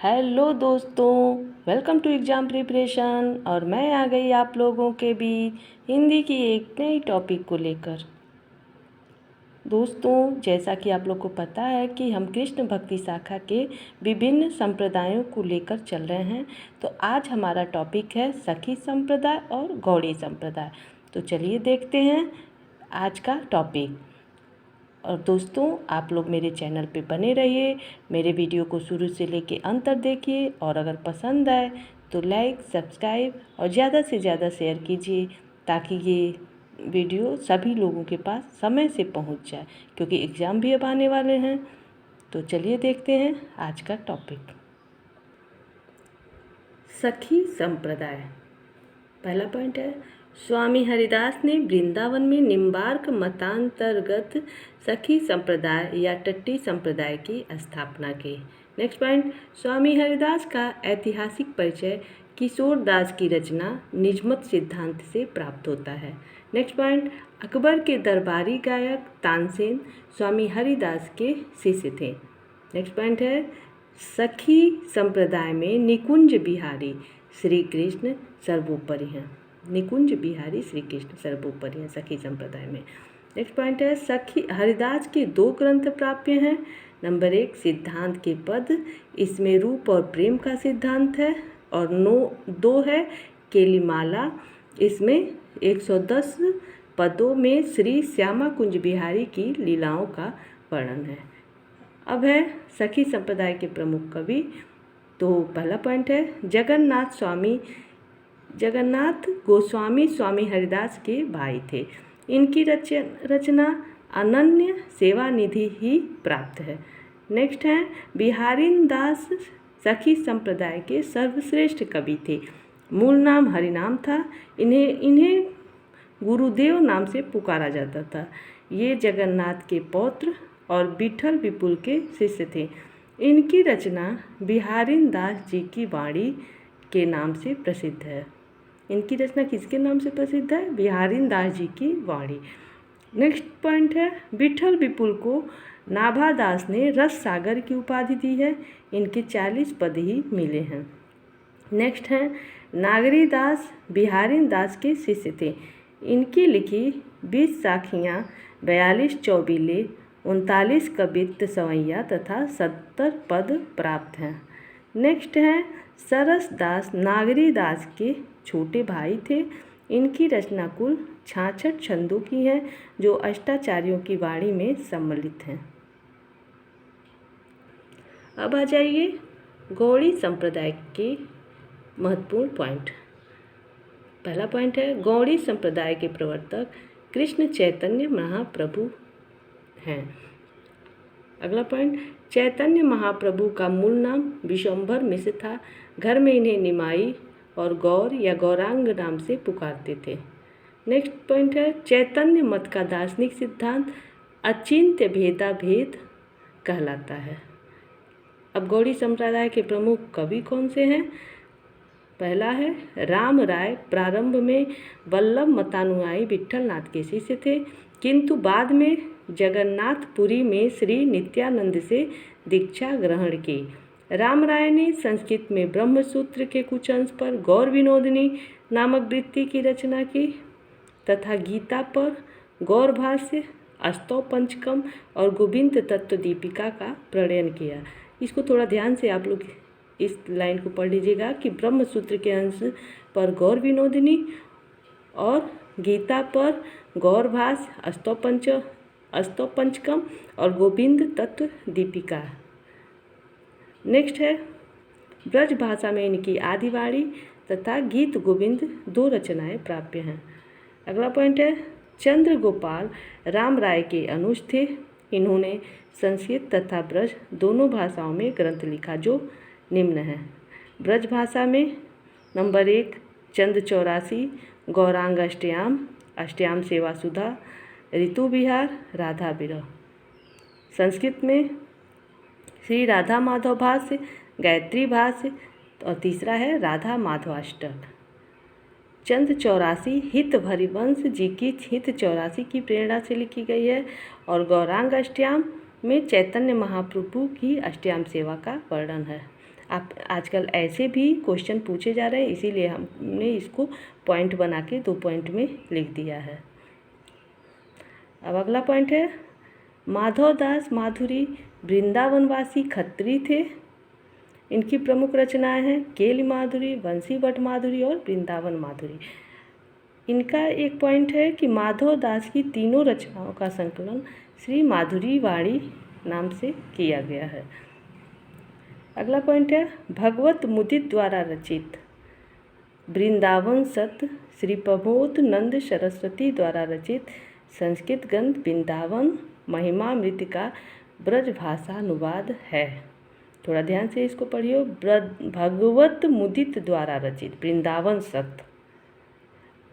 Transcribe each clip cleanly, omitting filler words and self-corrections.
Hello दोस्तों, welcome to exam preparation. और मैं आ गई आप लोगों के बीच हिंदी की एक नई टॉपिक को लेकर। दोस्तों, जैसा कि आप लोग को पता है कि हम कृष्ण भक्ति शाखा के विभिन्न संप्रदायों को लेकर चल रहे हैं। तो आज हमारा टॉपिक है सखी संप्रदाय और गौड़ी संप्रदाय। तो चलिए देखते हैं आज का टॉपिक। और दोस्तों, आप लोग मेरे चैनल पे बने रहिए, मेरे वीडियो को शुरू से लेके अंत तक देखिए। और अगर पसंद आए तो लाइक, सब्सक्राइब और ज़्यादा से ज़्यादा शेयर कीजिए, ताकि ये वीडियो सभी लोगों के पास समय से पहुंच जाए, क्योंकि एग्ज़ाम भी अब आने वाले हैं। तो चलिए देखते हैं आज का टॉपिक। सखी संप्रदाय। पहला पॉइंट है, स्वामी हरिदास ने वृंदावन में निम्बार्क मतांतर्गत सखी संप्रदाय या टट्टी संप्रदाय की स्थापना की। नेक्स्ट पॉइंट, स्वामी हरिदास का ऐतिहासिक परिचय किशोर दास की रचना निजमत सिद्धांत से प्राप्त होता है। नेक्स्ट पॉइंट, अकबर के दरबारी गायक तानसेन स्वामी हरिदास के शिष्य थे। नेक्स्ट पॉइंट है, सखी संप्रदाय में निकुंज बिहारी श्री कृष्ण सर्वोपरि हैं। निकुंज बिहारी श्री कृष्ण सर्वोपरि हैं सखी संप्रदाय में। नेक्स्ट पॉइंट है, सखी हरिदास के 2 ग्रंथ प्राप्य हैं। नंबर 1 सिद्धांत के पद, इसमें रूप और प्रेम का सिद्धांत है। और 2 है केलीमाला, इसमें 110 पदों में श्री श्यामा कुंज बिहारी की लीलाओं का वर्णन है। अब है सखी संप्रदाय के प्रमुख कवि। तो पहला पॉइंट है, जगन्नाथ गोस्वामी स्वामी हरिदास के भाई थे। इनकी रचना अनन्य सेवा निधि ही प्राप्त है। नेक्स्ट है, बिहारीन दास सखी संप्रदाय के सर्वश्रेष्ठ कवि थे। मूल नाम हरिनाम था। इन्हें गुरुदेव नाम से पुकारा जाता था। ये जगन्नाथ के पौत्र और विठल विपुल के शिष्य थे। इनकी रचना बिहारीन दास जी की वाणी के नाम से प्रसिद्ध है। इनकी रचना किसके नाम से प्रसिद्ध है? बिहारीन दास जी की वाणी। नेक्स्ट पॉइंट है, विठल विपुल को नाभादास ने रस सागर की उपाधि दी है। इनके 40 पद ही मिले हैं। नेक्स्ट है, नागरी दास बिहारीन दास के शिष्य थे। इनकी लिखी 20 साखियाँ, 42 चौबीले, 39 कवित्त सवैया तथा 70 पद प्राप्त हैं। नेक्स्ट है, सरस दास नागरी दास के छोटे भाई थे। इनकी रचना कुल 66 छंदों की है, जो अष्टाचार्यों की वाणी में सम्मिलित हैं। अब आ जाइए गौड़ी संप्रदाय के महत्वपूर्ण पॉइंट। पहला पॉइंट है, गौड़ी संप्रदाय के प्रवर्तक कृष्ण चैतन्य महाप्रभु हैं। अगला पॉइंट, चैतन्य महाप्रभु का मूल नाम विश्वंभर मिश्र था। घर में इन्हें निमाई और गौर या गौरांग नाम से पुकारते थे। नेक्स्ट पॉइंट है, चैतन्य मत का दार्शनिक सिद्धांत अचिंत्य भेदा भेद कहलाता है। अब गौड़ी संप्रदाय के प्रमुख कवि कौन से हैं? पहला है, राम राय प्रारंभ में वल्लभ मतानुयायी विठलनाथ के शिष्य थे, किंतु बाद में जगन्नाथपुरी में श्री नित्यानंद से दीक्षा ग्रहण की। राम राय ने संस्कृत में ब्रह्मसूत्र के कुछ अंश पर गौर विनोदिनी नामक वृत्ति की रचना की तथा गीता पर गौर भाष्य, अस्तव पंचकम और गोविंद तत्व दीपिका का प्रणयन किया। इसको थोड़ा ध्यान से आप लोग इस लाइन को पढ़ लीजिएगा कि ब्रह्मसूत्र के अंश पर गौर विनोदिनी और गीता पर गौर भाष्य, अस्तव पंचकम और गोविंद तत्व दीपिका। नेक्स्ट है, ब्रज भाषा में इनकी आदिवाणी तथा गीत गोविंद 2 रचनाएं प्राप्य हैं। अगला पॉइंट है, चंद्र गोपाल राम राय के अनुज थे। इन्होंने संस्कृत तथा ब्रज दोनों भाषाओं में ग्रंथ लिखा, जो निम्न है। ब्रज भाषा में नंबर 1 चंद 84, गौरांग अष्टयाम सेवा सुधा, ऋतु विहार, राधा विरह। संस्कृत में श्री राधा माधव भाष्य, गायत्री भाष्य और तीसरा है राधा माधवाष्टक। चंद 84 हित हरिवंश जी की हित 84 की प्रेरणा से लिखी गई है। और गौरांग अष्टयाम में चैतन्य महाप्रभु की अष्टयाम सेवा का वर्णन है। आप आजकल ऐसे भी क्वेश्चन पूछे जा रहे हैं, इसीलिए हमने इसको पॉइंट बना के 2 पॉइंट में लिख दिया है। अब अगला पॉइंट है, माधवदास माधुरी वृंदावनवासी खत्री थे। इनकी प्रमुख रचनाएं हैं केली माधुरी, बंसीवट माधुरी और वृंदावन माधुरी। इनका एक पॉइंट है कि माधवदास की तीनों रचनाओं का संकलन श्री माधुरी वाणी नाम से किया गया है। अगला पॉइंट है, भगवत मुदित द्वारा रचित वृंदावन सत श्री प्रबोध नंद सरस्वती द्वारा रचित संस्कृत ग्रंथ वृंदावन महिमामृत का ब्रज भाषानुवाद है। थोड़ा ध्यान से इसको पढ़िए। भगवत मुदित द्वारा रचित वृंदावन सत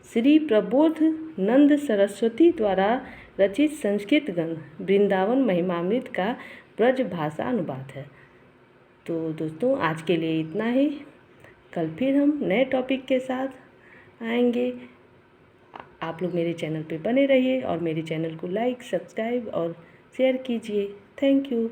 श्री प्रबोध नंद सरस्वती द्वारा रचित संस्कृत ग्रंथ वृंदावन महिमामृत का ब्रज भाषा अनुवाद है। तो दोस्तों आज के लिए इतना ही। कल फिर हम नए टॉपिक के साथ आएंगे। आप लोग मेरे चैनल पे बने रहिए और मेरे चैनल को लाइक, सब्सक्राइब और शेयर कीजिए। Thank you.